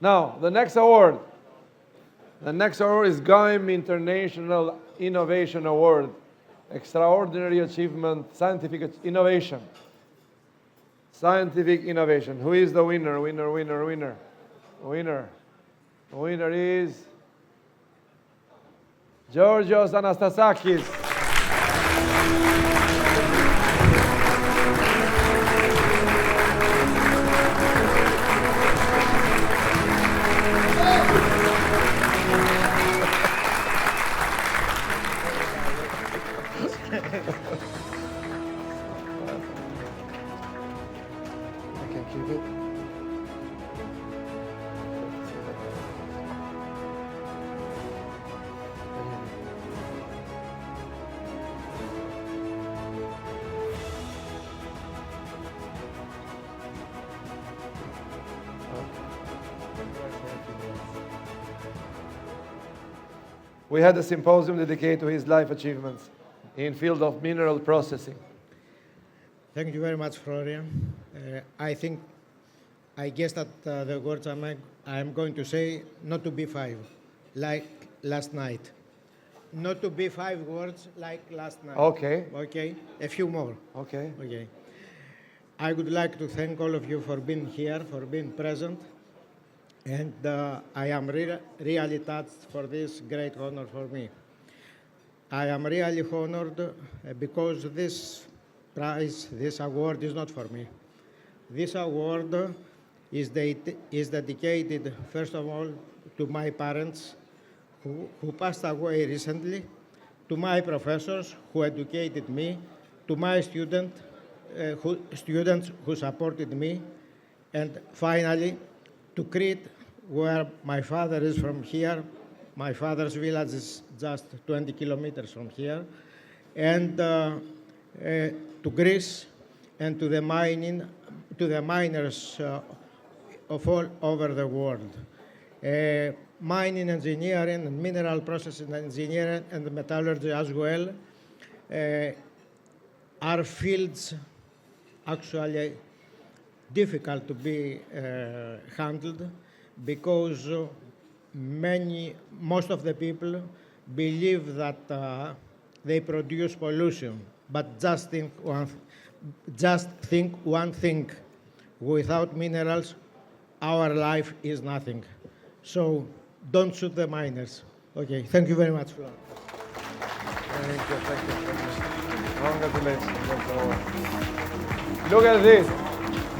Now, the next award. The next award is Geim International Innovation Award. Extraordinary achievement, scientific innovation. Scientific innovation. Who is the winner? Winner. The winner is Georgios Anastassakis. I can keep it. We had a symposium dedicated to his life achievements in field of mineral processing. Thank you very much, Florian. I guess that the words I'm going to say, not to be 5, like last night. Not to be 5 words like last night. Okay. Okay, a few more. Okay. Okay. I would like to thank all of you for being here, for being present. And I am really touched for this great honor for me. I am really honored because this prize, this award is not for me. This award is dedicated, first of all, to my parents who passed away recently, to my professors who educated me, to my students who supported me, and finally, to Crete, where my father is from here. My father's village is just 20 kilometers from here. And to Greece and to the miners of all over the world. Mining engineering and mineral processing engineering and metallurgy as well are fields actually difficult to be handled because most of the people believe that they produce pollution, but just think one thing: without minerals, our life is nothing. So don't shoot the miners. Okay, thank you very much. Thank you. Congratulations. Look at this.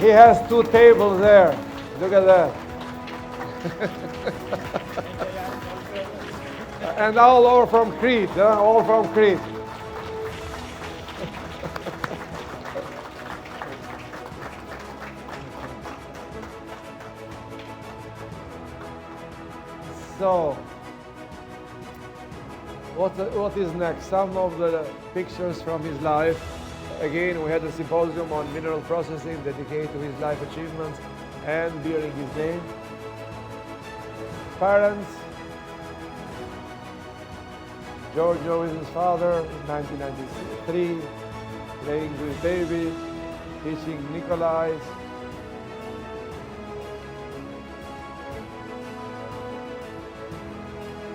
He has 2 tables there. Look at that. And all over from Crete, all from Crete. So, what is next? Some of the pictures from his life. Again, we had a symposium on mineral processing dedicated to his life achievements and bearing his name. Parents, Giorgio is his father in 1993, playing with baby, teaching Nikolai.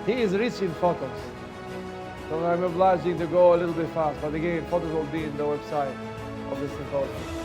He is rich in photos, so I'm obliging to go a little bit fast, but again, photos will be in the website of the symposium.